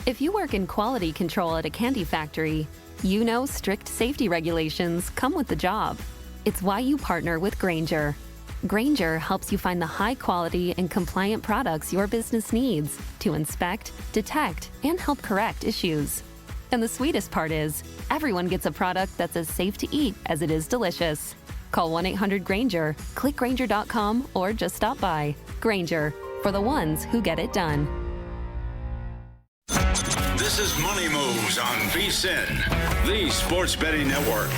If you work in quality control at a candy factory, you know strict safety regulations come with the job. It's why you partner with Grainger. Grainger helps you find the high-quality and compliant products your business needs to inspect, detect, and help correct issues. And the sweetest part is, everyone gets a product that's as safe to eat as it is delicious. Call 1-800-GRAINGER, click Grainger.com, or just stop by. Grainger, for the ones who get it done. This is Money Moves on VSiN, the sports betting network.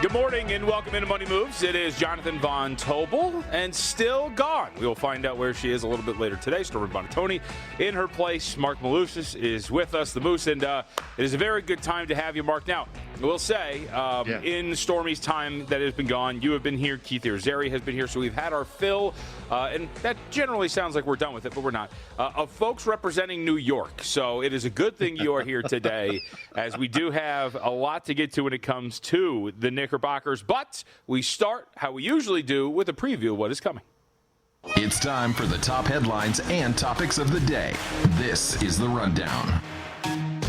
Good morning and welcome into Money Moves. It is Jonathan Von Tobel and still gone. We will find out where she is a little bit later today. Stormy Buonantony in her place. Marc Malusis is with us, the Moose, and it is a very good time to have you, Marc. Now, we'll say in Stormy's time that has been gone, you have been here, Keith Irizarry has been here, so we've had our fill, and that generally sounds like we're done with it, but we're not, of folks representing New York. So it is a good thing you are here today, as we do have a lot to get to when it comes to the Knickerbockers, but we start, how we usually do, with a preview of what is coming. It's time for the top headlines and topics of the day. This is The Rundown.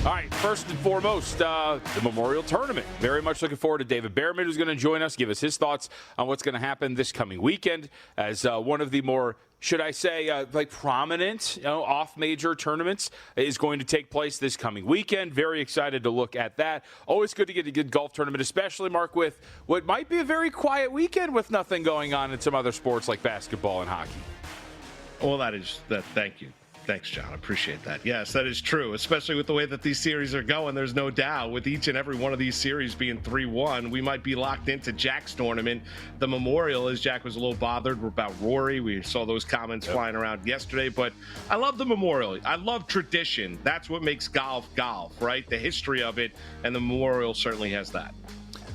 All right, first and foremost, the Memorial Tournament. Very much looking forward to David Bearman, who's going to join us, give us his thoughts on what's going to happen this coming weekend as one of the more, should I say, prominent, off-major tournaments is going to take place this coming weekend. Very excited to look at that. Always good to get a good golf tournament, especially, Marc, with what might be a very quiet weekend with nothing going on in some other sports like basketball and hockey. Well, thank you. Thanks, John. I appreciate that. Yes, that is true, especially with the way that these series are going. There's no doubt with each and every one of these series being 3-1, we might be locked into Jack's tournament. The Memorial, as Jack was a little bothered about Rory. We saw those comments flying around yesterday, but I love the Memorial. I love tradition. That's what makes golf, right? The history of it, and the Memorial certainly has that.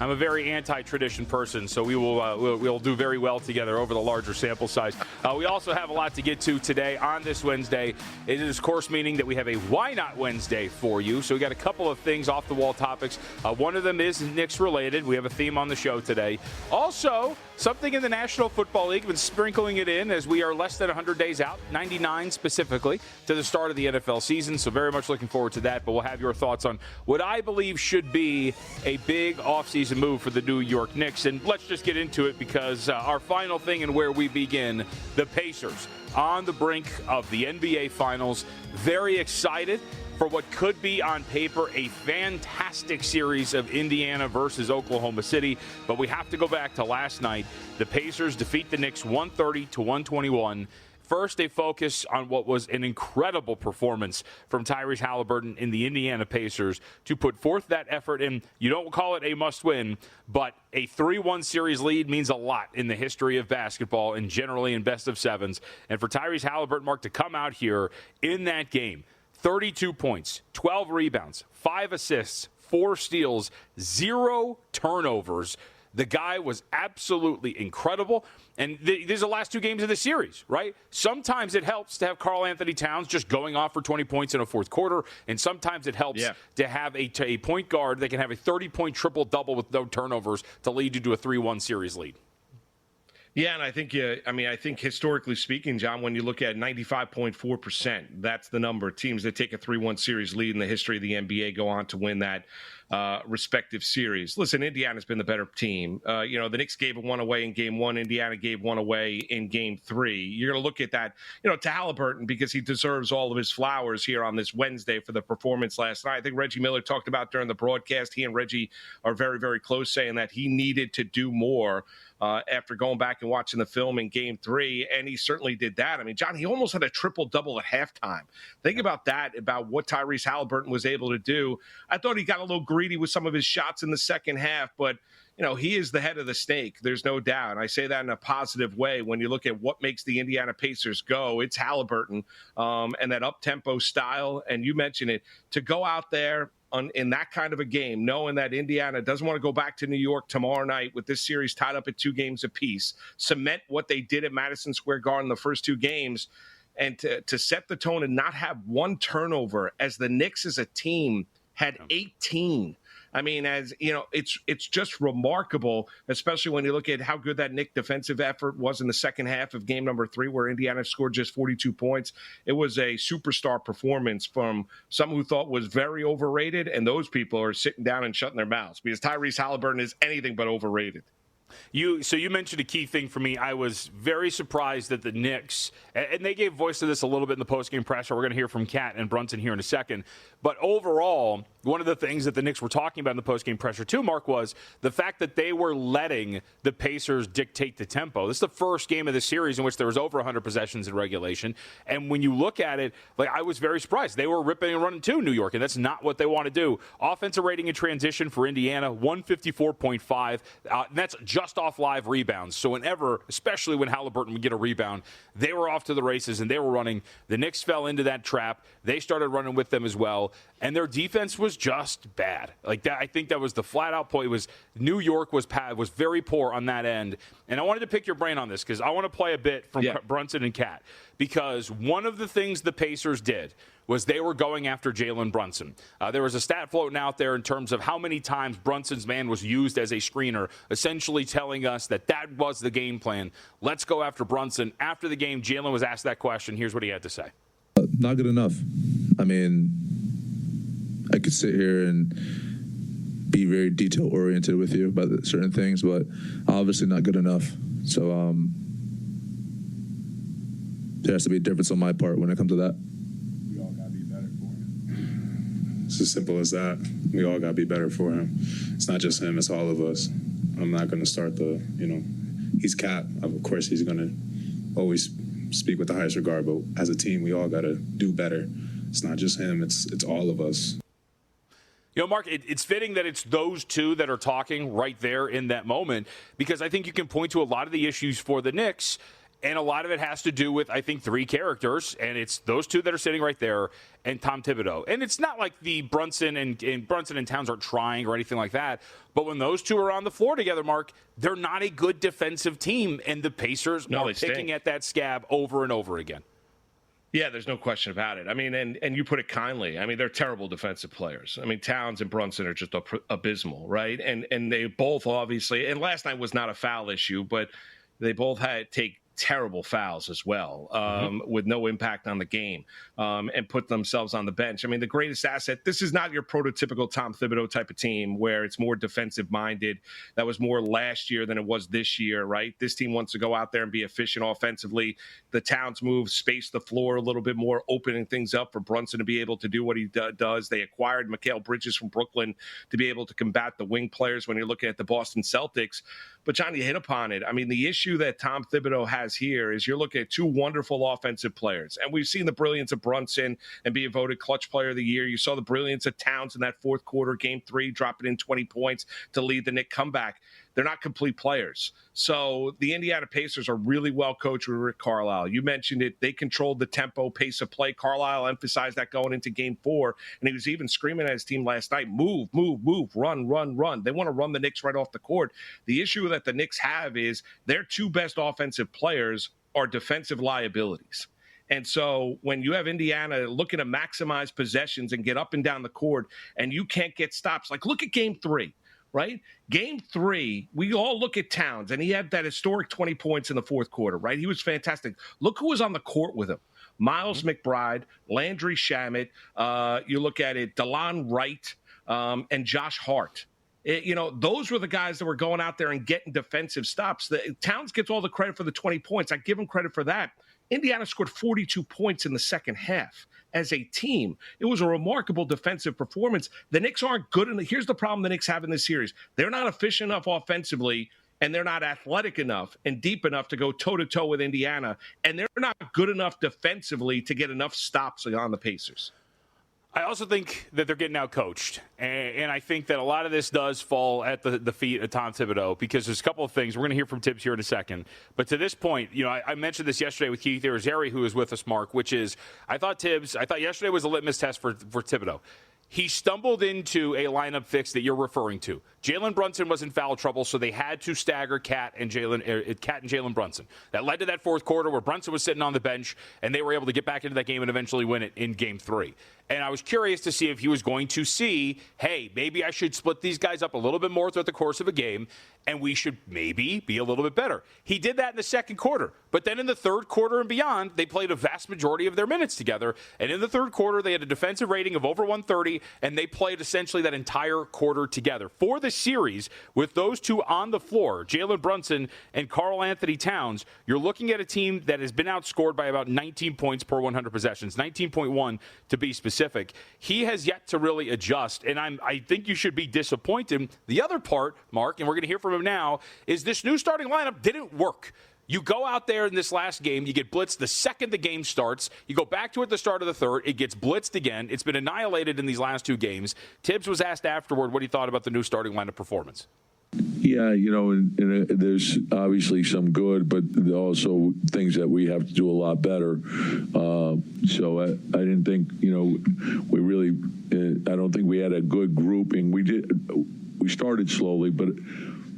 I'm a very anti-tradition person, so we'll do very well together over the larger sample size. We also have a lot to get to today on this Wednesday. It is, of course, meaning that we have a Why Not Wednesday for you. So we got a couple of things off-the-wall topics. One of them is Knicks-related. We have a theme on the show today. Also, something in the National Football League. Been sprinkling it in as we are less than 100 days out, 99 specifically, to the start of the NFL season. So very much looking forward to that. But we'll have your thoughts on what I believe should be a big offseason move for the New York Knicks. And let's just get into it because our final thing and where we begin, the Pacers on the brink of the NBA Finals. Very excited for what could be on paper a fantastic series of Indiana versus Oklahoma City. But we have to go back to last night. The Pacers defeat the Knicks 130-121. First, a focus on what was an incredible performance from Tyrese Haliburton in the Indiana Pacers to put forth that effort in. You don't call it a must-win, but a 3-1 series lead means a lot in the history of basketball and generally in best of sevens. And for Tyrese Haliburton, Marc, to come out here in that game, 32 points, 12 rebounds, 5 assists, 4 steals, 0 turnovers. The guy was absolutely incredible. And these are the last 2 games of the series, right? Sometimes it helps to have Karl Anthony Towns just going off for 20 points in a fourth quarter. And sometimes it helps to have a point guard that can have a 30-point triple-double with no turnovers to lead you to a 3-1 series lead. Yeah, and I think historically speaking, John, when you look at 95.4%, that's the number. Teams that take a 3-1 series lead in the history of the NBA go on to win that respective series. Listen, Indiana's been the better team. The Knicks gave one away in game 1. Indiana gave one away in game 3. You're going to look at that, to Haliburton because he deserves all of his flowers here on this Wednesday for the performance last night. I think Reggie Miller talked about during the broadcast. He and Reggie are very, very close, saying that he needed to do more after going back and watching the film in game 3, and he certainly did that. I mean, John, he almost had a triple-double at halftime. Think about that, about what Tyrese Haliburton was able to do. I thought he got a little greedy with some of his shots in the second half, but he is the head of the snake. There's no doubt. And I say that in a positive way. When you look at what makes the Indiana Pacers go, it's Haliburton and that up-tempo style. And you mentioned it, to go out there in that kind of a game, knowing that Indiana doesn't want to go back to New York tomorrow night with this series tied up at 2 games apiece, cement what they did at Madison Square Garden the first 2 games, and to set the tone and not have one turnover as the Knicks as a team had 18. I mean, as you know, it's just remarkable, especially when you look at how good that Knick defensive effort was in the second half of game number 3, where Indiana scored just 42 points. It was a superstar performance from someone who thought was very overrated, and those people are sitting down and shutting their mouths because Tyrese Halliburton is anything but overrated. So you mentioned a key thing for me. I was very surprised that the Knicks, and they gave voice to this a little bit in the postgame presser. We're going to hear from Kat and Brunson here in a second. But overall, one of the things that the Knicks were talking about in the postgame pressure too, Marc, was the fact that they were letting the Pacers dictate the tempo. This is the first game of the series in which there was over 100 possessions in regulation. And when you look at it, I was very surprised. They were ripping and running to New York, and that's not what they want to do. Offensive rating in transition for Indiana, 154.5. That's just off live rebounds. So whenever, especially when Halliburton would get a rebound, they were off to the races and they were running. The Knicks fell into that trap. They started running with them as well. And their defense was just bad. I think that was the flat-out point. It was New York was very poor on that end. And I wanted to pick your brain on this because I want to play a bit from Brunson and Kat. Because one of the things the Pacers did was they were going after Jalen Brunson. There was a stat floating out there in terms of how many times Brunson's man was used as a screener, essentially telling us that was the game plan. Let's go after Brunson. After the game, Jalen was asked that question. Here's what he had to say. Not good enough. I mean, I could sit here and be very detail-oriented with you about certain things, but obviously not good enough. So there has to be a difference on my part when it comes to that. We all got to be better for him. It's as simple as that. We all got to be better for him. It's not just him, it's all of us. I'm not going to start he's Cat. Of course, he's going to always speak with the highest regard, but as a team, we all got to do better. It's not just him, it's all of us. You know, Marc, it's fitting that it's those two that are talking right there in that moment because I think you can point to a lot of the issues for the Knicks, and a lot of it has to do with, I think, 3 characters, and it's those two that are sitting right there and Tom Thibodeau. And it's not like the Brunson and Towns aren't trying or anything like that, but when those two are on the floor together, Marc, they're not a good defensive team, and the Pacers are picking at that scab over and over again. Yeah, there's no question about it. I mean, and you put it kindly. I mean, they're terrible defensive players. I mean, Towns and Brunson are just abysmal, right? And they both obviously, and last night was not a foul issue, but they both had to take terrible fouls as well, with no impact on the game, and put themselves on the bench. I mean, the greatest asset, this is not your prototypical Tom Thibodeau type of team where it's more defensive minded. That was more last year than it was this year, right? This team wants to go out there and be efficient offensively. The Towns move, space the floor a little bit more, opening things up for Brunson to be able to do what he does. They acquired Mikal Bridges from Brooklyn to be able to combat the wing players when you're looking at the Boston Celtics. But, John, you hit upon it. I mean, the issue that Tom Thibodeau has here is you're looking at 2 wonderful offensive players. And we've seen the brilliance of Brunson and being voted clutch player of the year. You saw the brilliance of Towns in that fourth quarter, game 3, dropping in 20 points to lead the Knicks comeback. They're not complete players. So the Indiana Pacers are really well coached with Rick Carlisle. You mentioned it. They controlled the tempo, pace of play. Carlisle emphasized that going into game 4. And he was even screaming at his team last night, move, move, move, run, run, run. They want to run the Knicks right off the court. The issue that the Knicks have is their 2 best offensive players are defensive liabilities. And so when you have Indiana looking to maximize possessions and get up and down the court and you can't get stops, like look at game 3. Right? Game 3, we all look at Towns, and he had that historic 20 points in the fourth quarter, right? He was fantastic. Look who was on the court with him. Miles McBride, Landry Shamet, you look at it, DeLon Wright, and Josh Hart. Those were the guys that were going out there and getting defensive stops. Towns gets all the credit for the 20 points. I give him credit for that. Indiana scored 42 points in the second half. As a team, it was a remarkable defensive performance. The Knicks aren't good enough. Here's the problem the Knicks have in this series. They're not efficient enough offensively, and they're not athletic enough and deep enough to go toe-to-toe with Indiana, and they're not good enough defensively to get enough stops on the Pacers. I also think that they're getting out-coached, and I think that a lot of this does fall at the feet of Tom Thibodeau because there's a couple of things. We're going to hear from Tibbs here in a second. But to this point, I mentioned this yesterday with Keith Irizarry, who was with us, Marc, which is I thought yesterday was a litmus test for Thibodeau. He stumbled into a lineup fix that you're referring to. Jalen Brunson was in foul trouble, so they had to stagger Cat and Jalen Brunson. That led to that fourth quarter where Brunson was sitting on the bench, and they were able to get back into that game and eventually win it in game 3. And I was curious to see if he was going to see, hey, maybe I should split these guys up a little bit more throughout the course of a game, and we should maybe be a little bit better. He did that in the second quarter. But then in the third quarter and beyond, they played a vast majority of their minutes together. And in the third quarter, they had a defensive rating of over 130, and they played essentially that entire quarter together. For the series, with those two on the floor, Jalen Brunson and Karl Anthony Towns, you're looking at a team that has been outscored by about 19 points per 100 possessions, 19.1 to be specific. He has yet to really adjust, and I think you should be disappointed. The other part, Mark, and we're going to hear from him now, is this new starting lineup didn't work. You go out there in this last game, you get blitzed the second the game starts. You go back to it at the start of the third, it gets blitzed again. It's been annihilated in these last two games. Tibbs was asked afterward what he thought about the new starting lineup performance. Yeah, there's obviously some good, but also things that we have to do a lot better. So I didn't think, we really, I don't think we had a good grouping. We started slowly, but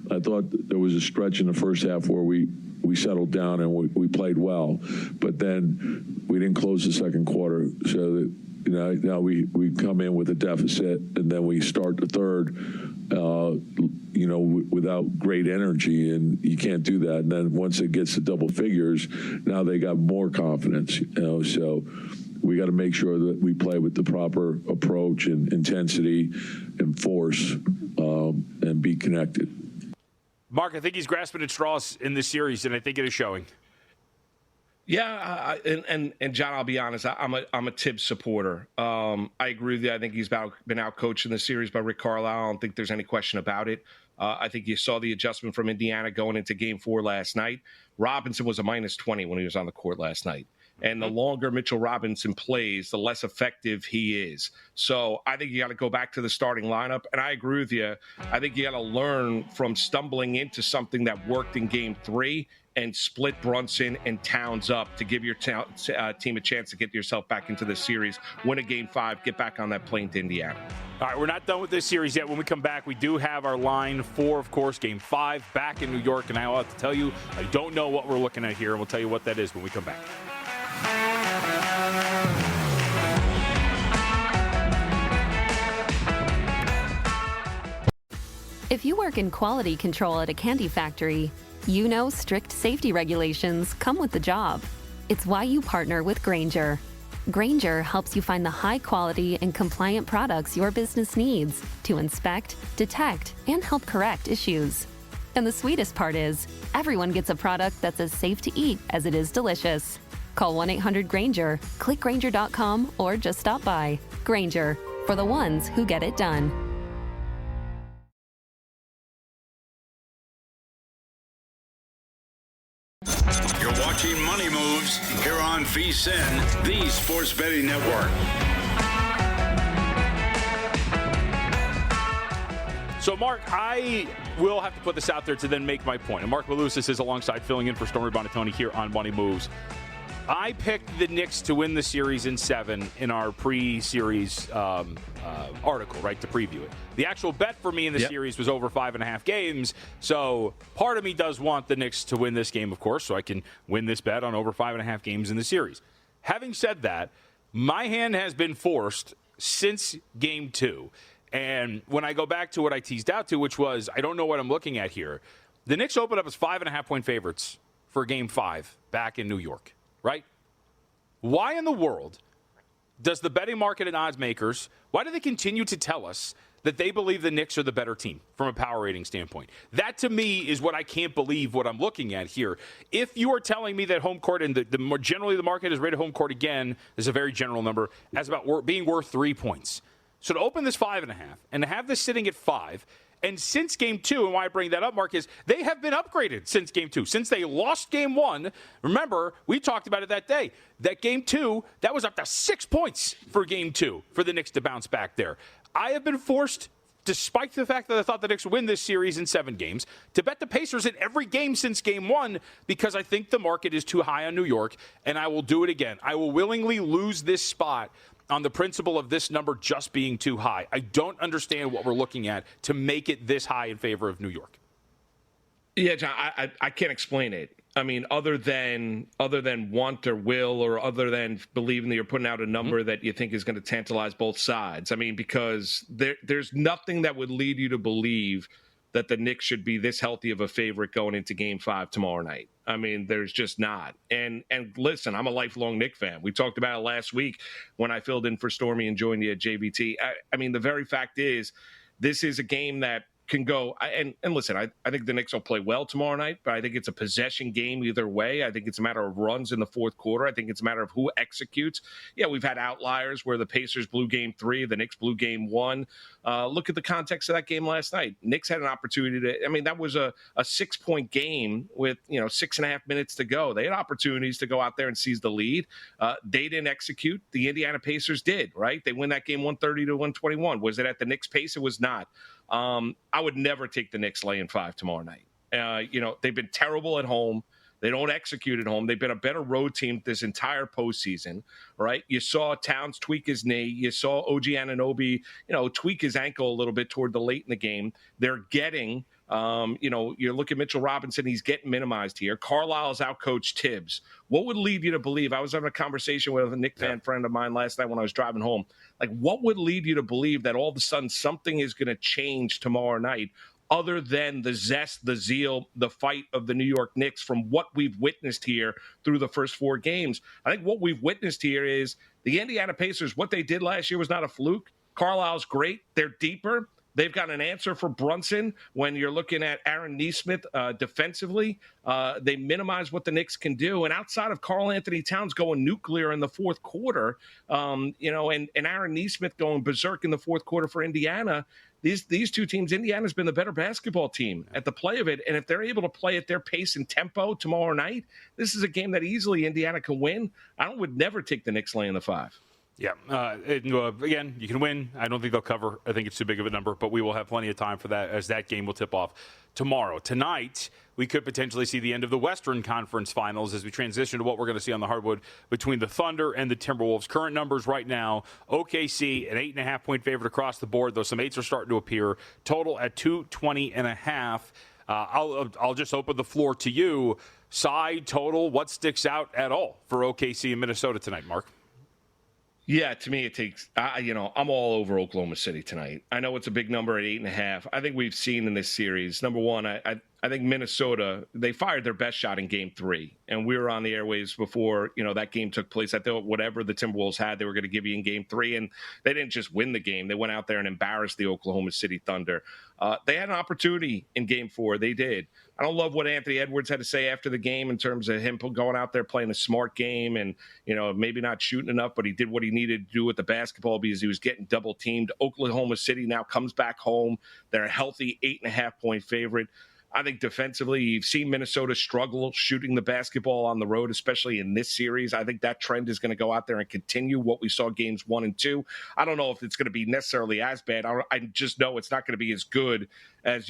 I thought there was a stretch in the first half where we settled down and we played well, but then we didn't close the second quarter. So that, now we come in with a deficit, and then we start the third, without great energy, and you can't do that. And then once it gets to double figures, now they got more confidence. So we got to make sure that we play with the proper approach and intensity and force, and be connected. Mark, I think he's grasping at straws in this series, and I think it is showing. Yeah, and John, I'll be honest, I'm a Tibbs supporter. I agree with you. I think he's been outcoached in the series by Rick Carlisle. I don't think there's any question about it. I think you saw the adjustment from Indiana going into Game 4 last night. Robinson was a minus 20 when he was on the court last night. And the longer Mitchell Robinson plays, the less effective he is. So I think you got to go back to the starting lineup. And I agree with you. I think you got to learn from stumbling into something that worked in Game 3 and split Brunson and Towns up to give your team a chance to get yourself back into this series, win a Game 5, get back on that plane to Indiana. All right, we're not done with this series yet. When we come back, we do have our line for, of course, Game 5 back in New York. And I'll have to tell you, I don't know what we're looking at here, and we'll tell you what that is when we come back. If you work in quality control at a candy factory, you know strict safety regulations come with the job. It's why you partner with Grainger. Grainger helps you find the high quality and compliant products your business needs to inspect, detect, and help correct issues. And the sweetest part is, everyone gets a product that's as safe to eat as it is delicious. Call 1-800-GRAINGER, click Grainger.com, or just stop by. Grainger, for the ones who get it done. You're watching Money Moves here on VSiN, the Sports Betting Network. So, Mark, I will have to put this out there to then make my point. And Marc Malusis is alongside filling in for Stormy Bonatoni here on Money Moves. I picked the Knicks to win the series in 7 in our pre-series article, right, to preview it. The actual bet for me in the series was over 5.5 games. So part of me does want the Knicks to win this game, of course, so I can win this bet on over 5.5 games in the series. Having said that, my hand has been forced since Game 2. And when I go back to what I teased out to, which was, I don't know what I'm looking at here. The Knicks opened up as 5.5-point favorites for Game 5 back in New York. Right? Why in the world does the betting market and odds makers, why do they continue to tell us that they believe the Knicks are the better team from a power rating standpoint? That, to me, is what I can't believe what I'm looking at here. If you are telling me that home court, and the more generally the market has rated home court again, is a very general number, as about being worth 3 points. So to open this 5.5 and to have this sitting at 5, and since Game 2, and why I bring that up, Mark, is they have been upgraded since Game 2. Since they lost Game 1, remember, we talked about it that day, that Game 2, that was up to 6 points for Game 2 for the Knicks to bounce back there. I have been forced, despite the fact that I thought the Knicks would win this series in 7 games, to bet the Pacers in every game since Game 1 because I think the market is too high on New York, and I will do it again. I will willingly lose this spot on the principle of this number just being too high. I don't understand what we're looking at to make it this high in favor of New York. Yeah, John, I can't explain it. I mean, other than want or will, or other than believing that you're putting out a number that you think is going to tantalize both sides. I mean, because there's nothing that would lead you to believe that the Knicks should be this healthy of a favorite going into Game 5 tomorrow night. I mean, there's just not. And listen, I'm a lifelong Knicks fan. We talked about it last week when I filled in for Stormy and joined you at JBT. I mean, the very fact is, this is a game that can go. And listen, I think the Knicks will play well tomorrow night, but I think it's a possession game either way. I think it's a matter of runs in the fourth quarter. I think it's a matter of who executes. Yeah, we've had outliers where the Pacers blew Game 3, the Knicks blew Game 1. Look at the context of that game last night. Knicks had an opportunity to, I mean, that was a 6-point game with, 6.5 minutes to go. They had opportunities to go out there and seize the lead. They didn't execute. The Indiana Pacers did, right? They win that game 130 to 121. Was it at the Knicks pace? It was not. I would never take the Knicks laying 5 tomorrow night. They've been terrible at home. They don't execute at home. They've been a better road team this entire postseason, right? You saw Towns tweak his knee. You saw OG Anunoby, tweak his ankle a little bit toward the late in the game. They're getting, you look at Mitchell Robinson, he's getting minimized here. Carlisle's outcoached Tibbs. What would lead you to believe? I was having a conversation with a Knicks fan friend of mine last night when I was driving home. Like, what would lead you to believe that all of a sudden something is going to change tomorrow night, other than the zest, the zeal, the fight of the New York Knicks from what we've witnessed here through the first 4 games? I think what we've witnessed here is the Indiana Pacers, what they did last year was not a fluke. Carlisle's great. They're deeper. They've got an answer for Brunson when you're looking at Aaron Nesmith defensively. They minimize what the Knicks can do. And outside of Karl Anthony Towns going nuclear in the fourth quarter, and Aaron Nesmith going berserk in the fourth quarter for Indiana, these two teams, Indiana's been the better basketball team at the play of it. And if they're able to play at their pace and tempo tomorrow night, this is a game that easily Indiana can win. I would never take the Knicks laying the 5. Yeah. Again, you can win. I don't think they'll cover. I think it's too big of a number, but we will have plenty of time for that as that game will tip off tomorrow. Tonight, we could potentially see the end of the Western Conference Finals as we transition to what we're going to see on the hardwood between the Thunder and the Timberwolves. Current numbers right now, OKC, an 8.5-point favorite across the board, though some 8s are starting to appear. Total at 220.5. I'll just open the floor to you. Side, total, what sticks out at all for OKC and Minnesota tonight, Marc? Yeah, to me, it takes, I'm all over Oklahoma City tonight. I know it's a big number at 8.5. I think we've seen in this series, number one, I think Minnesota, they fired their best shot in Game 3. And we were on the airwaves before, that game took place. I thought whatever the Timberwolves had, they were going to give you in Game 3. And they didn't just win the game. They went out there and embarrassed the Oklahoma City Thunder. They had an opportunity in Game 4. They did. I don't love what Anthony Edwards had to say after the game in terms of him going out there playing a smart game and, maybe not shooting enough, but he did what he needed to do with the basketball because he was getting double teamed. Oklahoma City now comes back home. They're a healthy 8.5-point favorite. I think defensively, you've seen Minnesota struggle shooting the basketball on the road, especially in this series. I think that trend is going to go out there and continue what we saw games 1 and 2. I don't know if it's going to be necessarily as bad. I just know it's not going to be as good as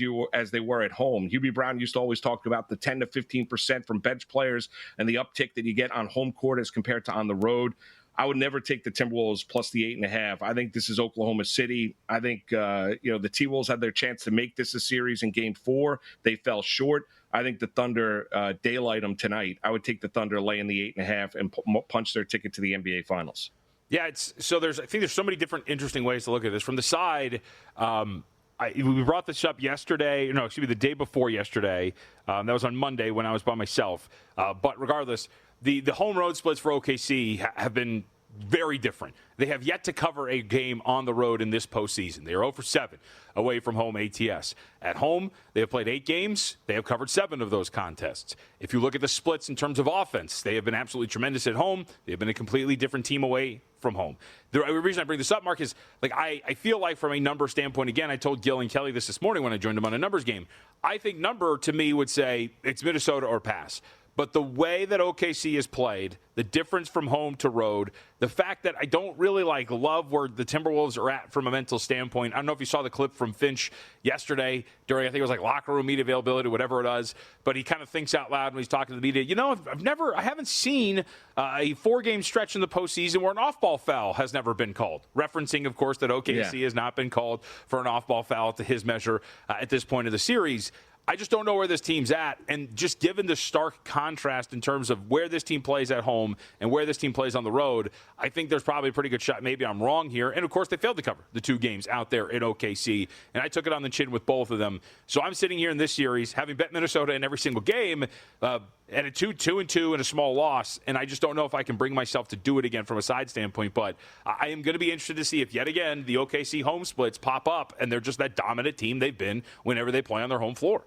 they were at home. Hubie Brown used to always talk about the 10 to 15% from bench players and the uptick that you get on home court as compared to on the road. I would never take the Timberwolves plus the 8.5. I think this is Oklahoma City. I think, the T-Wolves had their chance to make this a series in Game 4. They fell short. I think the Thunder daylight them tonight. I would take the Thunder laying the 8.5 and punch their ticket to the NBA Finals. Yeah, I think there's so many different interesting ways to look at this. From the side, we brought this up the day before yesterday. That was on Monday when I was by myself. But regardless, the home road splits for OKC have been very different. They have yet to cover a game on the road in this postseason. They are 0 for 7 away from home ATS. At home, they have played 8 games. They have covered 7 of those contests. If you look at the splits in terms of offense, they have been absolutely tremendous at home. They have been a completely different team away from home. The reason I bring this up, Marc, is I feel like from a number standpoint, again, I told Gil and Kelly this morning when I joined them on a numbers game. I think number, to me, would say it's Minnesota or pass. But the way that OKC is played, the difference from home to road, the fact that I don't really love where the Timberwolves are at from a mental standpoint. I don't know if you saw the clip from Finch yesterday during, I think it was locker room media availability, whatever it is, but he kind of thinks out loud when he's talking to the media. I haven't seen a 4-game stretch in the postseason where an off-ball foul has never been called. Referencing, of course, that OKC has not been called for an off-ball foul to his measure at this point of the series. I just don't know where this team's at. And just given the stark contrast in terms of where this team plays at home and where this team plays on the road, I think there's probably a pretty good shot. Maybe I'm wrong here. And, of course, they failed to cover the 2 games out there in OKC. And I took it on the chin with both of them. So I'm sitting here in this series, having bet Minnesota in every single game, at a 2-2 and a small loss. And I just don't know if I can bring myself to do it again from a side standpoint. But I am going to be interested to see if, yet again, the OKC home splits pop up and they're just that dominant team they've been whenever they play on their home floor.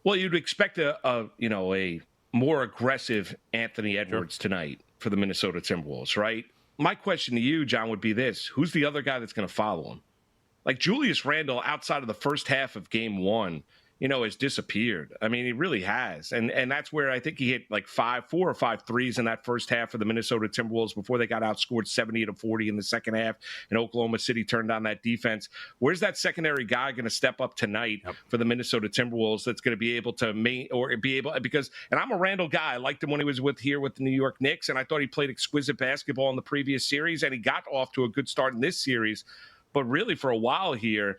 Well, you'd expect a more aggressive Anthony Edwards tonight for the Minnesota Timberwolves, right? My question to you, John, would be this. Who's the other guy that's going to follow him? Like Julius Randle, outside of the first half of game 1, has disappeared. I mean, he really has. And that's where I think he hit like 4 or 5 threes in that first half of the Minnesota Timberwolves before they got outscored 70-40 in the second half, and Oklahoma City turned on that defense. Where's that secondary guy going to step up tonight for the Minnesota Timberwolves that's going to be able to because I'm a Randall guy. I liked him when he was here with the New York Knicks, and I thought he played exquisite basketball in the previous series, and he got off to a good start in this series. But really, for a while here,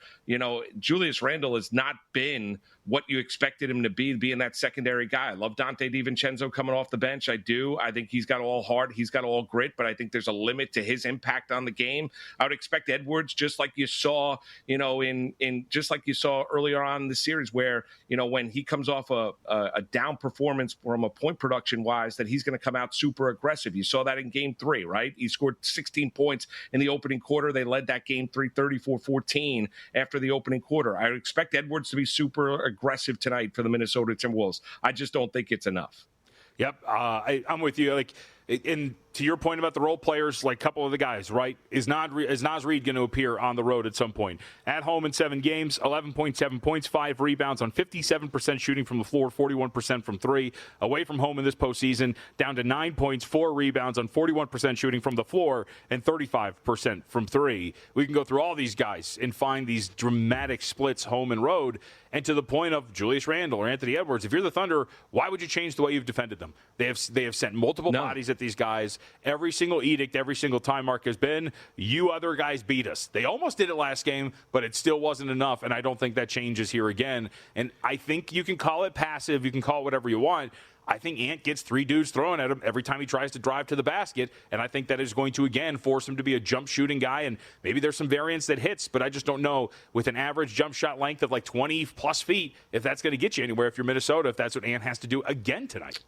Julius Randle has not been what you expected him to be in that secondary guy. I love Dante DiVincenzo coming off the bench. I do. I think he's got all heart. He's got all grit, but I think there's a limit to his impact on the game. I would expect Edwards, just like you saw, just like you saw earlier on in the series where, when he comes off a down performance from a point production wise, that he's going to come out super aggressive. You saw that in game 3, right? He scored 16 points in the opening quarter. They led that game 3, 34-14 after the opening quarter. I would expect Edwards to be super aggressive tonight for the Minnesota Timberwolves. I just don't think it's enough. Yep, I'm with you. And to your point about the role players, like a couple of the guys, right? Is Naz Reid going to appear on the road at some point? At home in 7 games, 11.7 points, 5 rebounds on 57% shooting from the floor, 41% from 3. Away from home in this postseason, down to 9 points, 4 rebounds on 41% shooting from the floor and 35% from 3. We can go through all these guys and find these dramatic splits home and road. And to the point of Julius Randle or Anthony Edwards, if you're the Thunder, why would you change the way you've defended them? They have sent multiple bodies at these guys. Every single edict, every single time, Marc, has been, you other guys beat us. They almost did it last game, but it still wasn't enough, and I don't think that changes here again. And I think you can call it passive. You can call it whatever you want. I think Ant gets 3 dudes thrown at him every time he tries to drive to the basket, and I think that is going to, again, force him to be a jump shooting guy, and maybe there's some variance that hits, but I just don't know with an average jump shot length of like 20-plus feet if that's going to get you anywhere if you're Minnesota, if that's what Ant has to do again tonight.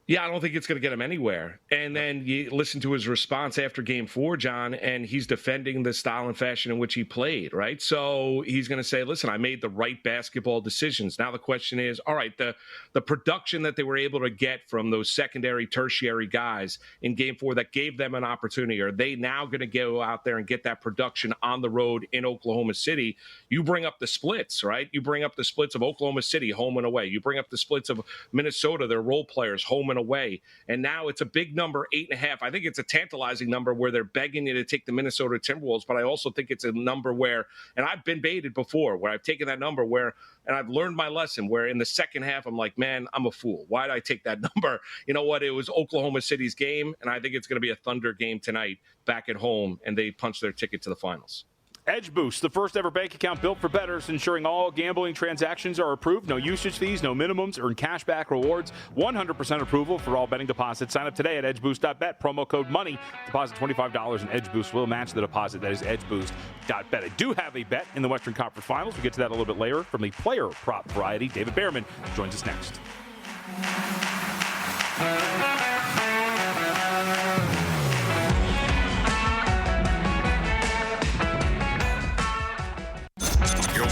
Yeah, I don't think it's going to get him anywhere. And then you listen to his response after game 4, John, and he's defending the style and fashion in which he played, right? So he's going to say, listen, I made the right basketball decisions. Now the question is, all right, the production that they were able to get from those secondary, tertiary guys in game 4 that gave them an opportunity, are they now going to go out there and get that production on the road in Oklahoma City? You bring up the splits, right? You bring up the splits of Oklahoma City, home and away. You bring up the splits of Minnesota, their role players, home and away. And now it's a big number, 8.5. I think it's a tantalizing number where they're begging you to take the Minnesota Timberwolves, but I also think it's a number where, and I've been baited before, where I've taken that number where, and I've learned my lesson, where in the second half, I'm like, man, I'm a fool. Why did I take that number? You know what? It was Oklahoma City's game, and I think it's going to be a Thunder game tonight back at home, and they punch their ticket to the finals. Edge Boost, the first ever bank account built for bettors, ensuring all gambling transactions are approved. No usage fees, no minimums, earn cash back rewards, 100% approval for all betting deposits. Sign up today at edgeboost.bet, promo code MONEY. Deposit $25 and Edge Boost will match the deposit. That is edgeboost.bet. I do have a bet in the Western Conference Finals. We'll get to that a little bit later. From the player prop variety, David Bearman joins us next.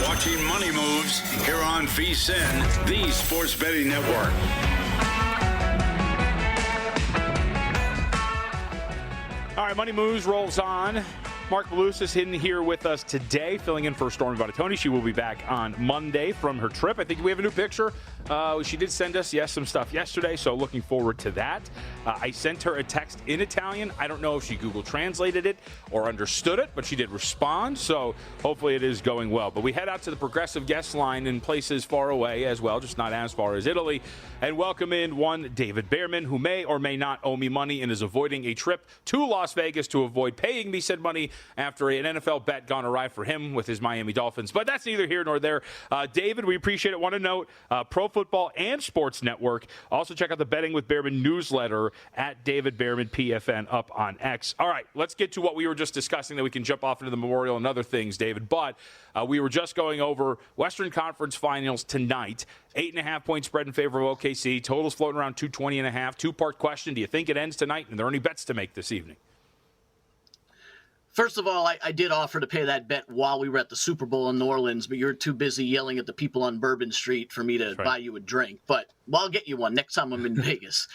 Watching Money Moves here on VSiN, the Sports Betting Network. All right, Money Moves rolls on. Marc Malusis in here with us today, filling in for Stormy Buonantony. She will be back on Monday from her trip. I think we have a new picture. She did send us, some stuff yesterday, so looking forward to that. I sent her a text in Italian. I don't know if she Google translated it or understood it, but she did respond, so hopefully it is going well. But we head out to the Progressive guest line in places far away as well, just not as far as Italy, and welcome in one David Bearman, who may or may not owe me money and is avoiding a trip to Las Vegas to avoid paying me said money after an NFL bet gone awry for him with his Miami Dolphins. But that's neither here nor there. David, we appreciate it. Want to note, Pro Football and Sports Network. Also check out the Betting with Bearman newsletter at David Bearman PFN up on X. All right, let's get to what we were just discussing, that we can jump off into the Memorial and other things, David. But we were just going over Western Conference Finals tonight. 8.5-point spread in favor of OKC. Totals floating around 220.5. Two-part question. Do you think it ends tonight? And are there any bets to make this evening? First of all, I did offer to pay that bet while we were at the Super Bowl in New Orleans, but you're too busy yelling at the people on Bourbon Street for me to buy you a drink. But I'll get you one next time I'm in Vegas.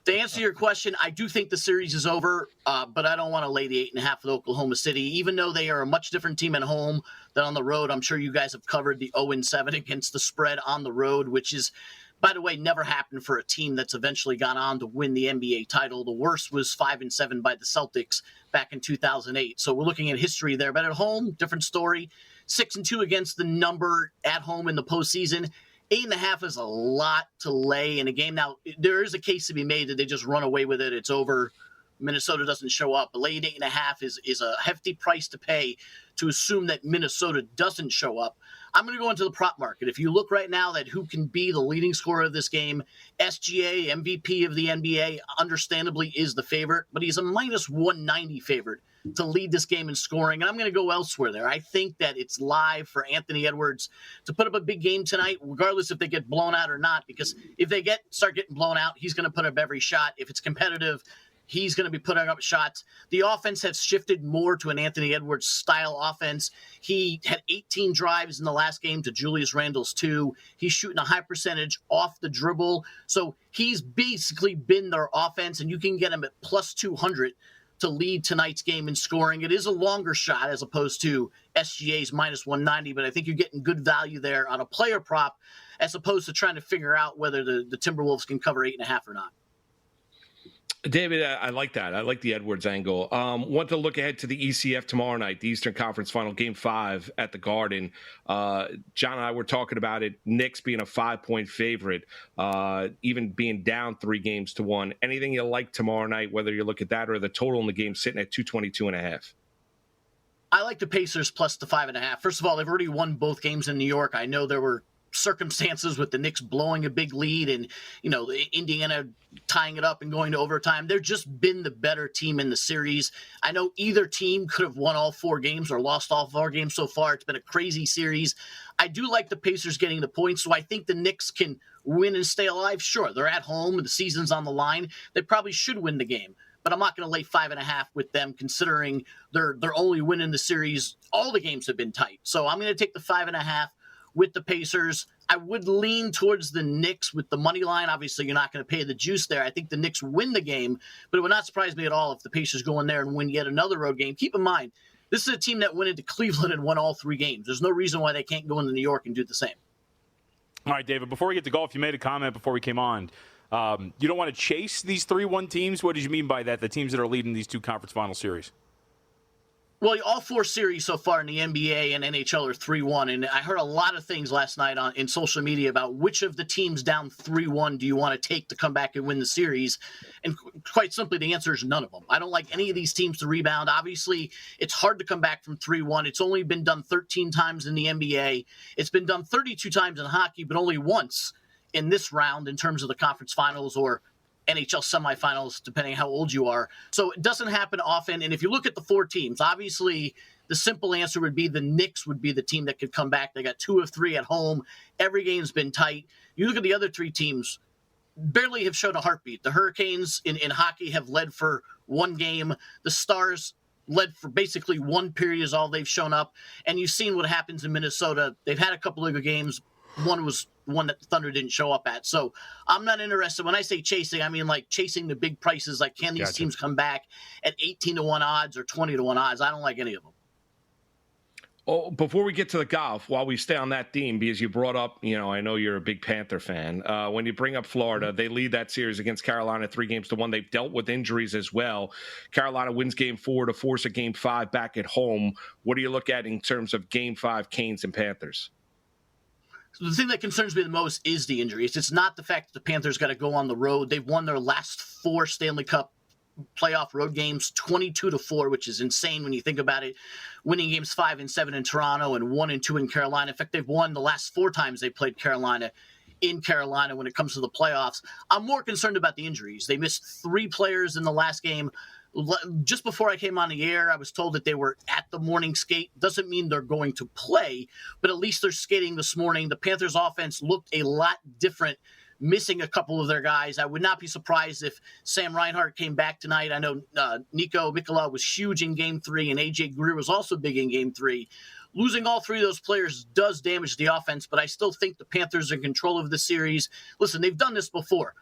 To answer your question, I do think the series is over, but I don't want to lay the 8.5 with Oklahoma City. Even though they are a much different team at home than on the road, I'm sure you guys have covered the 0-7 against the spread on the road, which is, by the way, never happened for a team that's eventually gone on to win the NBA title. The worst was 5-7 by the Celtics back in 2008. So we're looking at history there. But at home, different story. 6-2 against the number at home in the postseason. 8.5 is a lot to lay in a game. Now, there is a case to be made that they just run away with it. It's over. Minnesota doesn't show up. But laying 8.5 is a hefty price to pay to assume that Minnesota doesn't show up. I'm going to go into the prop market. If you look right now at who can be the leading scorer of this game, SGA, MVP of the NBA, understandably is the favorite, but he's a minus 190 favorite to lead this game in scoring. And I'm going to go elsewhere there. I think that it's live for Anthony Edwards to put up a big game tonight, regardless if they get blown out or not, because if they start getting blown out, he's going to put up every shot. If it's competitive, he's going to be putting up shots. The offense has shifted more to an Anthony Edwards style offense. He had 18 drives in the last game to Julius Randle's 2. He's shooting a high percentage off the dribble. So he's basically been their offense, and you can get him at plus 200 to lead tonight's game in scoring. It is a longer shot as opposed to SGA's minus 190, but I think you're getting good value there on a player prop as opposed to trying to figure out whether the Timberwolves can cover 8.5 or not. David, I like that. I like the Edwards angle. Want to look ahead to the ECF tomorrow night, the Eastern Conference Final, Game 5 at the Garden. John and I were talking about it. Knicks being a 5-point favorite, even being down 3-1. Anything you like tomorrow night, whether you look at that or the total in the game sitting at 222.5? I like the Pacers plus the 5.5. First of all, they've already won both games in New York. I know there were circumstances with the Knicks blowing a big lead and, Indiana tying it up and going to overtime. They've just been the better team in the series. I know either team could have won all 4 games or lost all 4 games so far. It's been a crazy series. I do like the Pacers getting the points, so I think the Knicks can win and stay alive. Sure, they're at home. The season's on the line. They probably should win the game. But I'm not going to lay 5.5 with them, considering they're only winning the series. All the games have been tight. So I'm going to take the 5.5 with the Pacers. I would lean towards the Knicks with the money line. Obviously, you're not going to pay the juice there. I think the Knicks win the game, but it would not surprise me at all if the Pacers go in there and win yet another road game. Keep in mind, this is a team that went into Cleveland and won all 3 games. There's no reason why they can't go into New York and do the same. All right, David, before we get to golf, you made a comment before we came on. You don't want to chase these 3-1 teams? What did you mean by that, the teams that are leading these 2 conference final series? Well, all 4 series so far in the NBA and NHL are 3-1, and I heard a lot of things last night in social media about which of the teams down 3-1 do you want to take to come back and win the series, and quite simply, the answer is none of them. I don't like any of these teams to rebound. Obviously, it's hard to come back from 3-1. It's only been done 13 times in the NBA. It's been done 32 times in hockey, but only once in this round in terms of the conference finals or NHL semifinals, depending on how old you are. So it doesn't happen often. And if you look at the 4 teams, obviously the simple answer would be the Knicks would be the team that could come back. They got 2 of 3 at home. Every game's been tight. You look at the other 3 teams, barely have shown a heartbeat. The Hurricanes in hockey have led for 1 game. The Stars led for basically 1 period is all they've shown up. And you've seen what happens in Minnesota. They've had a couple of good games. One was one that the Thunder didn't show up at. So I'm not interested. When I say chasing, I mean like chasing the big prices. Like, can these teams come back at 18-1 odds or 20-1 odds? I don't like any of them. Oh, before we get to the golf, while we stay on that theme, because you brought up, I know you're a big Panther fan. When you bring up Florida, they lead that series against Carolina 3-1. They've dealt with injuries as well. Carolina wins Game 4 to force a Game 5 back at home. What do you look at in terms of Game 5 Canes and Panthers? So the thing that concerns me the most is the injuries. It's not the fact that the Panthers got to go on the road. They've won their last 4 Stanley Cup playoff road games, 22-4, which is insane when you think about it. Winning games 5 and 7 in Toronto and 1 and 2 in Carolina. In fact, they've won the last 4 times they played Carolina in Carolina when it comes to the playoffs. I'm more concerned about the injuries. They missed 3 players in the last game. Just before I came on the air, I was told that they were at the morning skate. Doesn't mean they're going to play, but at least they're skating this morning. The Panthers offense looked a lot different, missing a couple of their guys. I would not be surprised if Sam Reinhart came back tonight. I know Nico Mikkola was huge in Game 3, and A.J. Greer was also big in Game 3. Losing all 3 of those players does damage the offense, but I still think the Panthers are in control of the series. Listen, they've done this before.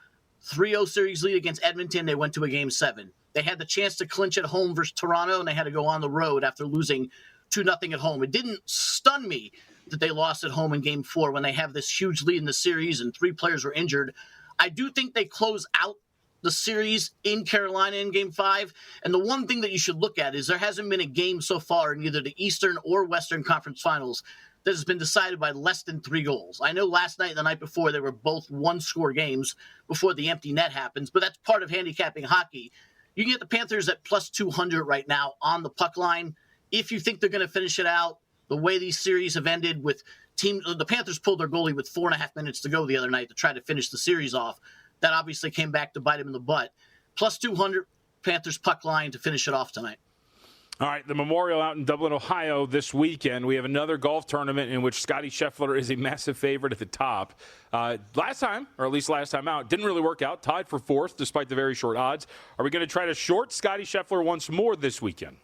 3-0 series lead against Edmonton. They went to a Game 7. They had the chance to clinch at home versus Toronto, and they had to go on the road after losing 2-0 at home. It didn't stun me that they lost at home in Game 4 when they have this huge lead in the series and 3 players were injured. I do think they close out the series in Carolina in Game 5. And the one thing that you should look at is there hasn't been a game so far in either the Eastern or Western Conference Finals that has been decided by less than 3 goals. I know last night and the night before they were both 1-score games before the empty net happens, but that's part of handicapping hockey. You can get the Panthers at plus 200 right now on the puck line. If you think they're going to finish it out, the way these series have ended with the Panthers pulled their goalie with 4.5 minutes to go the other night to try to finish the series off. That obviously came back to bite him in the butt. Plus 200 Panthers puck line to finish it off tonight. All right, the Memorial out in Dublin, Ohio this weekend. We have another golf tournament in which Scottie Scheffler is a massive favorite at the top. Last time out, didn't really work out. Tied for 4th despite the very short odds. Are we going to try to short Scottie Scheffler once more this weekend?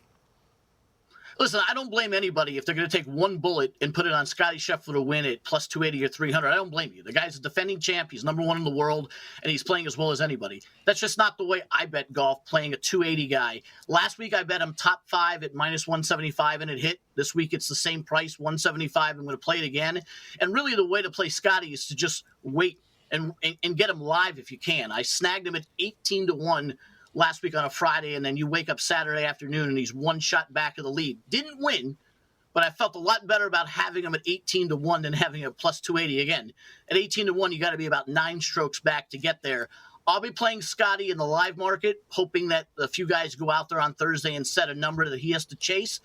Listen, I don't blame anybody if they're going to take one bullet and put it on Scottie Scheffler to win at plus 280 or 300. I don't blame you. The guy's a defending champ. He's number 1 in the world, and he's playing as well as anybody. That's just not the way I bet golf, playing a 280 guy. Last week, I bet him top 5 at minus 175, and it hit. This week, it's the same price, 175. I'm going to play it again. And really, the way to play Scottie is to just wait and get him live if you can. I snagged him at 18-1 last week on a Friday, and then you wake up Saturday afternoon and he's 1 shot back of the lead. Didn't win, but I felt a lot better about having him at 18-1 than having a plus 280. Again, at 18-1, you got to be about 9 strokes back to get there. I'll be playing Scottie in the live market, hoping that a few guys go out there on Thursday and set a number that he has to chase.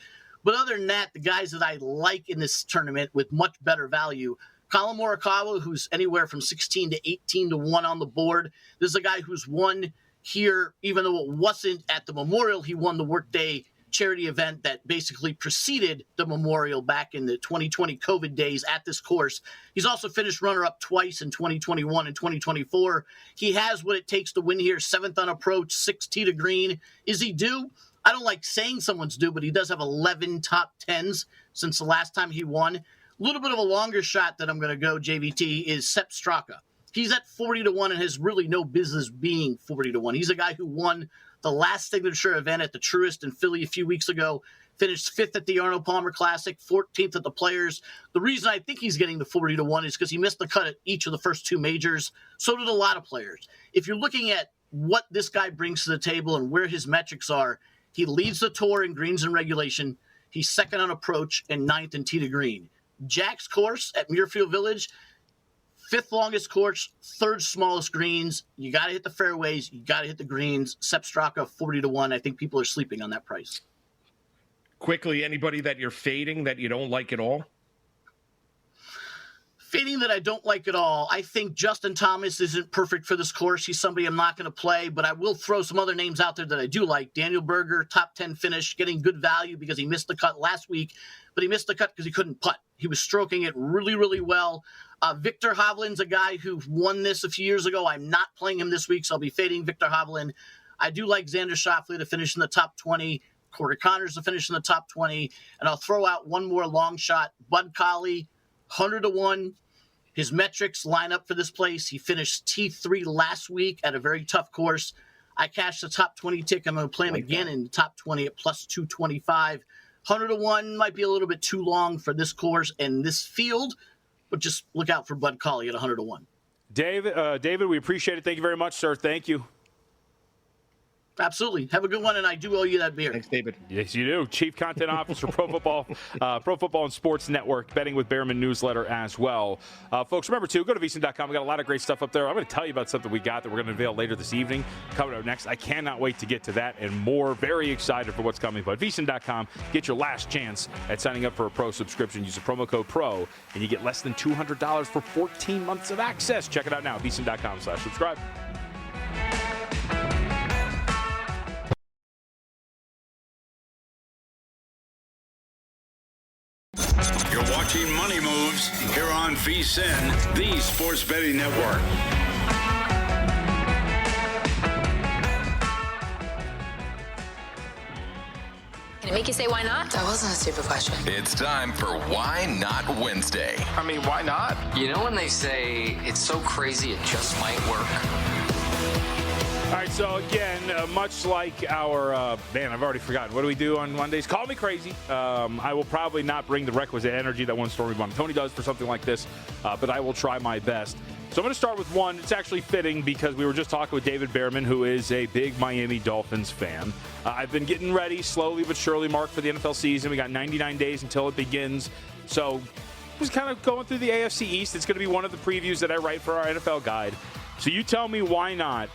But other than that, the guys that I like in this tournament with much better value, Colin Morikawa, who's anywhere from 16 to 18-1 on the board. This is a guy who's won here, even though it wasn't at the Memorial. He won the Workday charity event that basically preceded the Memorial back in the 2020 COVID days at this course. He's also finished runner-up twice in 2021 and 2024. He has what it takes to win here. 7th on approach, 6 tee to green. Is he due? I don't like saying someone's due, but he does have 11 top 10s since the last time he won. A little bit of a longer shot that I'm going to go, JVT, is Sepp Straka. He's at 40-1 and has really no business being 40-1. He's a guy who won the last signature event at the Truist in Philly a few weeks ago, finished 5th at the Arnold Palmer Classic, 14th at the Players. The reason I think he's getting the 40-1 is because he missed the cut at each of the first 2 majors. So did a lot of players. If you're looking at what this guy brings to the table and where his metrics are, he leads the tour in greens and regulation. He's 2nd on approach and 9th in tee to green. Jack's course at Muirfield Village, 5th longest course, 3rd smallest greens. You got to hit the fairways. You got to hit the greens. Sepp Straka, 40-1. I think people are sleeping on that price. Quickly, anybody that you're fading that you don't like at all? Fading that I don't like at all. I think Justin Thomas isn't perfect for this course. He's somebody I'm not going to play, but I will throw some other names out there that I do like. Daniel Berger, top 10 finish, getting good value because he missed the cut last week, but he missed the cut because he couldn't putt. He was stroking it really, really well. Victor Hovland's a guy who won this a few years ago. I'm not playing him this week, so I'll be fading Victor Hovland. I do like Xander Schauffele to finish in the top 20, Corey Connors to finish in the top 20, and I'll throw out one more long shot. Bud Colley, 100-1. His metrics line up for this place. He finished T3 last week at a very tough course. I cashed the top 20 tick. I'm going to play him again in the top 20 at plus 225. 100-1 might be a little bit too long for this course and this field, but just look out for Bud Colley at 100-1. David, we appreciate it. Thank you very much, sir. Thank you. Absolutely. Have a good one, and I do owe you that beer. Thanks, David. Yes, you do. Chief Content Officer, Pro Football and Sports Network, Betting with Bearman newsletter as well. Folks, remember, too, go to VSiN.com. We got a lot of great stuff up there. I'm going to tell you about something we got that we're going to unveil later this evening. Coming up next. I cannot wait to get to that and more. Very excited for what's coming. But VSiN.com, get your last chance at signing up for a Pro subscription. Use the promo code PRO, and you get less than $200 for 14 months of access. Check it out now, VSiN.com/subscribe. You're watching Money Moves here on VSiN, the Sports Betting Network. Can it make you say why not? That wasn't a stupid question. It's time for Why Not Wednesday. I mean, why not? You know when they say it's so crazy it just might work? All right, so again, much like our, I've already forgotten. What do we do on Mondays? Call me crazy. I will probably not bring the requisite energy that one Stormy Tony does for something like this, but I will try my best. So I'm going to start with one. It's actually fitting because we were just talking with David Bearman, who is a big Miami Dolphins fan. I've been getting ready slowly but surely, Marc, for the NFL season. We got 99 days until it begins. So just kind of going through the AFC East. It's going to be one of the previews that I write for our NFL guide. So you tell me why not,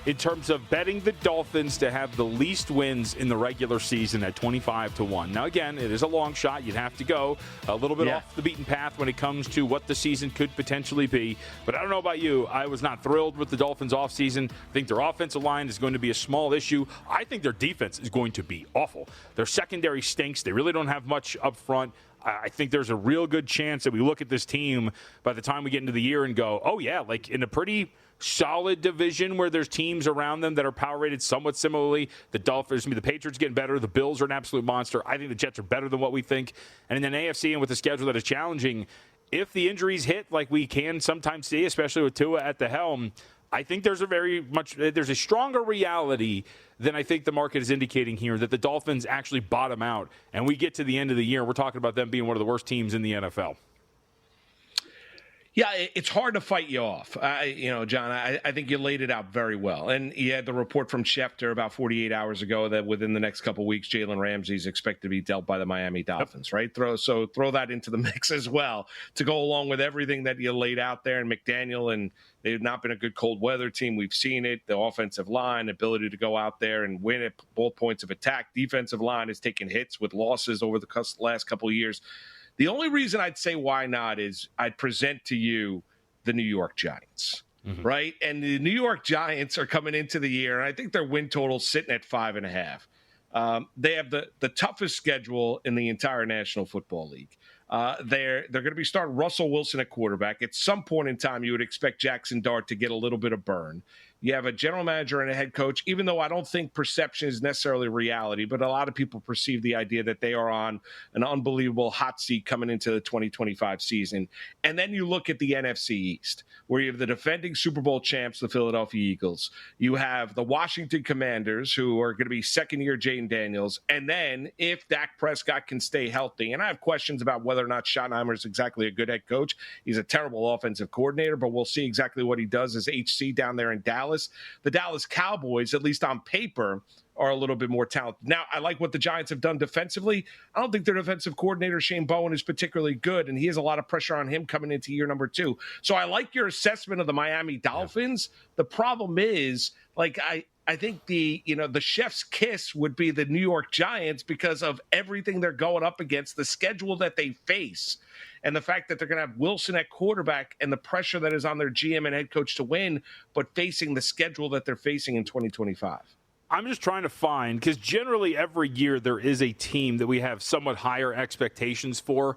in terms of betting the Dolphins to have the least wins in the regular season at 25-1. Now, again, it is a long shot. You'd have to go a little bit off the beaten path when it comes to what the season could potentially be. But I don't know about you. I was not thrilled with the Dolphins offseason. I think their offensive line is going to be a small issue. I think their defense is going to be awful. Their secondary stinks. They really don't have much up front. I think there's a real good chance that we look at this team by the time we get into the year and go, oh, yeah, like in a pretty solid division where there's teams around them that are power rated somewhat similarly. The Patriots getting better. The Bills are an absolute monster. I think the Jets are better than what we think. And in the AFC and with the schedule that is challenging, if the injuries hit like we can sometimes see, especially with Tua at the helm, I think there's a stronger reality than I think the market is indicating here that the Dolphins actually bottom out and we get to the end of the year. We're talking about them being one of the worst teams in the NFL. Yeah, it's hard to fight you off. John, I think you laid it out very well. And you had the report from Schefter about 48 hours ago that within the next couple of weeks, Jalen Ramsey is expected to be dealt by the Miami Dolphins, right? Throw that into the mix as well to go along with everything that you laid out there. And McDaniel, and they've not been a good cold weather team. We've seen it. The offensive line, ability to go out there and win at both points of attack. Defensive line has taken hits with losses over the last couple of years. The only reason I'd say why not is I'd present to you the New York Giants, right? And the New York Giants are coming into the year, and I think their win total is sitting at 5.5. They have the toughest schedule in the entire National Football League. They're going to be starting Russell Wilson at quarterback. At some point in time, you would expect Jackson Dart to get a little bit of burn. You have a general manager and a head coach, even though I don't think perception is necessarily reality, but a lot of people perceive the idea that they are on an unbelievable hot seat coming into the 2025 season. And then you look at the NFC East, where you have the defending Super Bowl champs, the Philadelphia Eagles. You have the Washington Commanders, who are going to be second-year Jayden Daniels. And then if Dak Prescott can stay healthy, and I have questions about whether or not Schottenheimer is exactly a good head coach. He's a terrible offensive coordinator, but we'll see exactly what he does as HC down there in Dallas. The Dallas Cowboys, at least on paper, are a little bit more talented. Now, I like what the Giants have done defensively. I don't think their defensive coordinator, Shane Bowen, is particularly good, and he has a lot of pressure on him coming into year number 2. So I like your assessment of the Miami Dolphins. Yeah. The problem is, I think the chef's kiss would be the New York Giants because of everything they're going up against, the schedule that they face, and the fact that they're going to have Wilson at quarterback and the pressure that is on their GM and head coach to win, but facing the schedule that they're facing in 2025. I'm just trying to find, because generally every year there is a team that we have somewhat higher expectations for.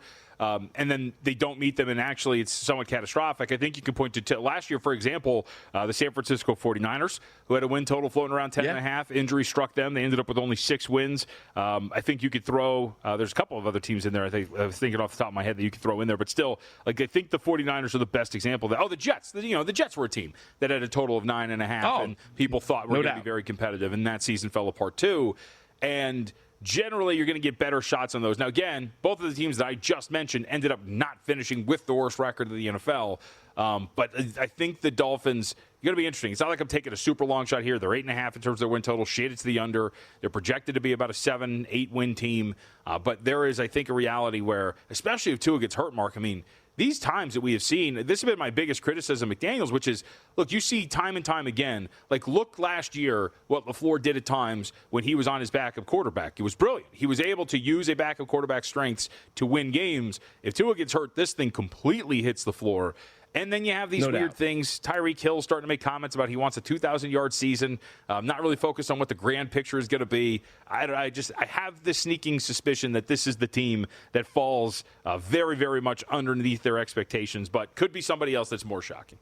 And then they don't meet them, and actually it's somewhat catastrophic. I think you can point to last year, for example, the San Francisco 49ers, who had a win total floating around 10.5. Injury struck them. They ended up with only 6 wins. I think you could throw there's a couple of other teams in there. I was thinking off the top of my head that you could throw in there. But still, I think the 49ers are the best example. The Jets. The Jets were a team that had a total of 9.5, and people thought were going to be very competitive, and that season fell apart too. And generally you're going to get better shots on those. Now, again, both of the teams that I just mentioned ended up not finishing with the worst record of the NFL. But I think the Dolphins – going to be interesting. It's not like I'm taking a super long shot here. They're 8.5 in terms of their win total, shaded to the under. They're projected to be about a 7-8 win team. But there is, I think, a reality where, especially if Tua gets hurt, Mark, I mean, these times that we have seen, this has been my biggest criticism of McDaniels, which is, look, you see time and time again, like look last year what LaFleur did at times when he was on his backup quarterback. It was brilliant. He was able to use a backup quarterback's strengths to win games. If Tua gets hurt, this thing completely hhits the floor. And then you have these weird things. Tyreek Hill starting to make comments about he wants a 2,000-yard season, not really focused on what the grand picture is going to be. I have this sneaking suspicion that this is the team that falls very, very much underneath their expectations, but could be somebody else that's more shocking.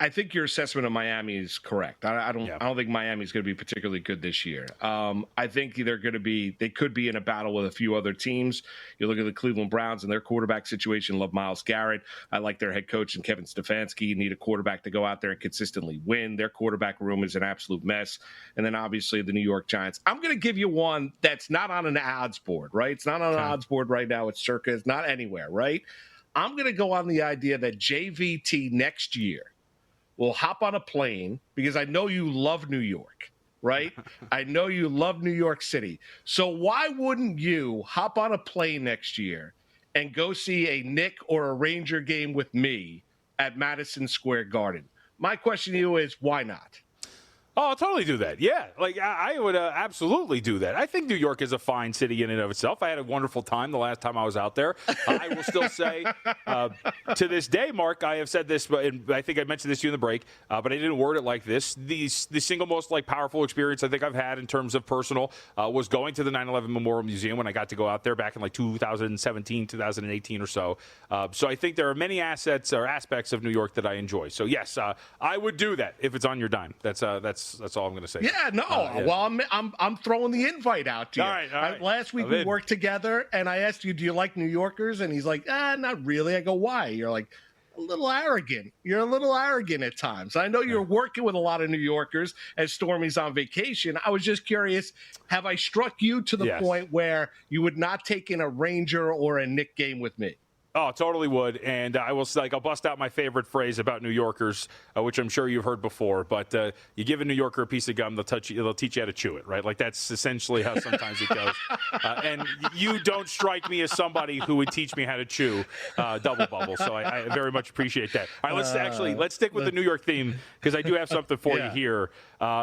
I think your assessment of Miami is correct. I don't think Miami's going to be particularly good this year. I think they could be in a battle with a few other teams. You look at the Cleveland Browns and their quarterback situation. Love Myles Garrett. I like their head coach and Kevin Stefanski. You need a quarterback to go out there and consistently win. Their quarterback room is an absolute mess. And then obviously the New York Giants. I'm going to give you one that's not on an odds board, right? It's not on an odds board right now. It's circa. It's not anywhere, right? I'm going to go on the idea that JVT next year will hop on a plane, because I know you love New York, right? I know you love New York City. So why wouldn't you hop on a plane next year and go see a Knick or a Ranger game with me at Madison Square Garden? My question to you is, why not? Oh, I'll totally do that. Yeah, like I would absolutely do that. I think New York is a fine city in and of itself. I had a wonderful time the last time I was out there. I will still say to this day, Mark, I have said this, but I think I mentioned this to you in the break, but I didn't word it like this. The single most powerful experience I think I've had in terms of personal was going to the 9/11 Memorial Museum when I got to go out there back in 2017, 2018 or so. So I think there are many assets or aspects of New York that I enjoy. So yes, I would do that if it's on your dime. That's all I'm going to say. Yeah, no. Well, I'm throwing the invite out to you. All right. Last week we worked together, and I asked you, "Do you like New Yorkers?" And he's like, "Not really." I go, "Why?" You're like, "A little arrogant. You're a little arrogant at times." I know you're working with a lot of New Yorkers as Stormy's on vacation. I was just curious, have I struck you to the point where you would not take in a Ranger or a Knick game with me? Oh, totally would. And I'll bust out my favorite phrase about New Yorkers, which I'm sure you've heard before. But you give a New Yorker a piece of gum, they'll teach you how to chew it, right? Like that's essentially how sometimes it goes. And you don't strike me as somebody who would teach me how to chew double bubble. So I very much appreciate that. All right, let's stick with the New York theme, because I do have something for you here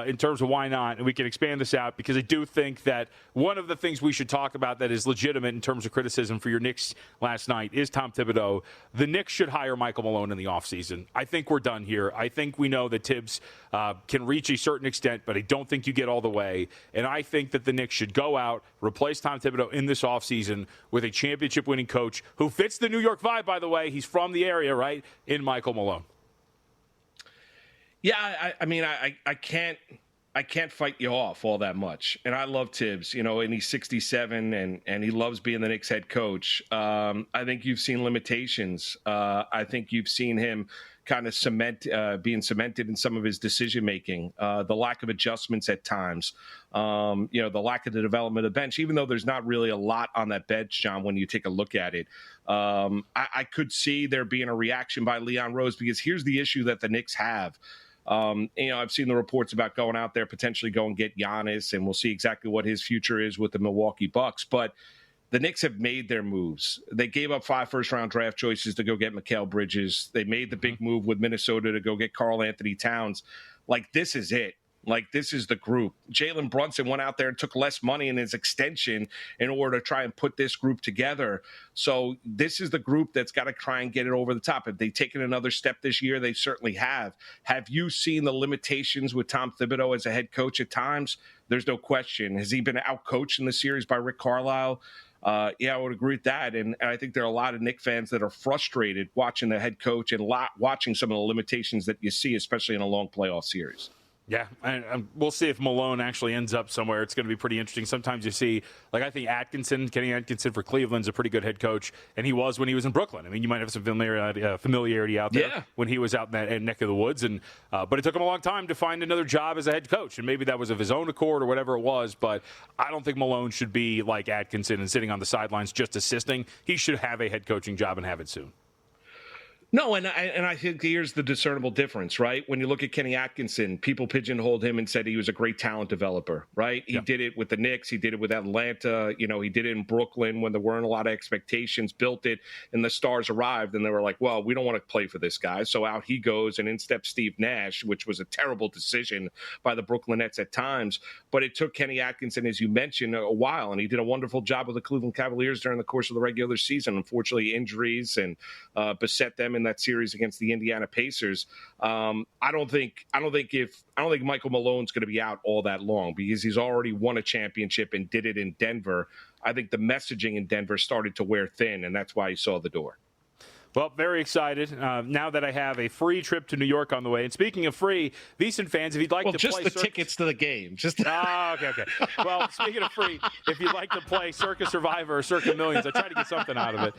in terms of why not. And we can expand this out, because I do think that one of the things we should talk about that is legitimate in terms of criticism for your Knicks last night is Tom Thibodeau. The Knicks should hire Michael Malone in the offseason. I think we're done here. I think we know that Tibbs can reach a certain extent, but I don't think you get all the way. And I think that the Knicks should go out, replace Tom Thibodeau in this offseason with a championship-winning coach who fits the New York vibe, by the way. He's from the area, right? In Michael Malone. Yeah, I can't fight you off all that much. And I love Tibbs, and he's 67 and he loves being the Knicks head coach. I think you've seen limitations. I think you've seen him kind of being cemented in some of his decision-making, the lack of adjustments at times, the lack of the development of the bench, even though there's not really a lot on that bench, John, when you take a look at it. I could see there being a reaction by Leon Rose, because here's the issue that the Knicks have. I've seen the reports about going out there, potentially go and get Giannis, and we'll see exactly what his future is with the Milwaukee Bucks. But the Knicks have made their moves. They gave up 5 first-round draft choices to go get Mikal Bridges. They made the big move with Minnesota to go get Karl Anthony Towns. This is it. This is the group. Jalen Brunson went out there and took less money in his extension in order to try and put this group together. So this is the group that's got to try and get it over the top. Have they taken another step this year? They certainly have. Have you seen the limitations with Tom Thibodeau as a head coach at times? There's no question. Has he been outcoached in the series by Rick Carlisle? I would agree with that. And I think there are a lot of Knicks fans that are frustrated watching the head coach and watching some of the limitations that you see, especially in a long playoff series. Yeah, and we'll see if Malone actually ends up somewhere. It's going to be pretty interesting. Sometimes you see, like I think Kenny Atkinson for Cleveland's a pretty good head coach, and he was when he was in Brooklyn. I mean, you might have some familiarity out there when he was out in that neck of the woods, and but it took him a long time to find another job as a head coach, and maybe that was of his own accord or whatever it was, but I don't think Malone should be like Atkinson and sitting on the sidelines just assisting. He should have a head coaching job and have it soon. No, and I think here's the discernible difference, right? When you look at Kenny Atkinson, people pigeonholed him and said he was a great talent developer, right? He did it with the Knicks. He did it with Atlanta. You know, he did it in Brooklyn when there weren't a lot of expectations, built it, and the stars arrived, and they were like, well, we don't want to play for this guy. So out he goes, and in steps Steve Nash, which was a terrible decision by the Brooklyn Nets at times. But it took Kenny Atkinson, as you mentioned, a while, and he did a wonderful job with the Cleveland Cavaliers during the course of the regular season. Unfortunately, injuries and beset them in that series against the Indiana Pacers. I don't think Michael Malone's going to be out all that long because he's already won a championship and did it in Denver. I think the messaging in Denver started to wear thin, and that's why he saw the door. Well, very excited now that I have a free trip to New York on the way. And speaking of free, VSiN fans, if you'd like to just play the tickets to the game. Okay. Well, speaking of free, if you'd like to play Circa Survivor or Circa Millions, I tried to get something out of it.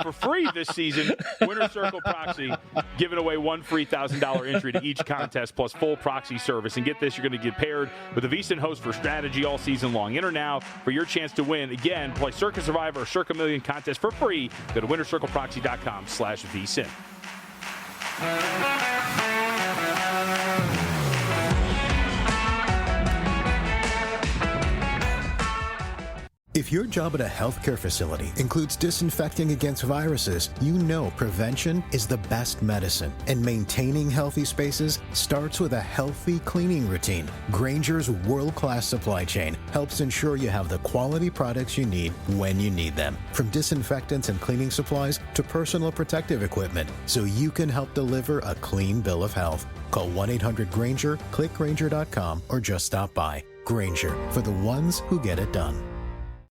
For free this season, Winner Circle Proxy giving away one free $1,000 entry to each contest plus full proxy service. And get this, you're going to get paired with a VSiN host for strategy all season long. Enter now for your chance to win. Again, play Circa Survivor or Circa Million contest for free. Go to winnercircleproxy.com/VSiN. If your job at a healthcare facility includes disinfecting against viruses, you know prevention is the best medicine. And maintaining healthy spaces starts with a healthy cleaning routine. Grainger's world-class supply chain helps ensure you have the quality products you need when you need them. From disinfectants and cleaning supplies to personal protective equipment, so you can help deliver a clean bill of health. Call 1-800-GRAINGER, click Grainger.com, or just stop by. Grainger, for the ones who get it done.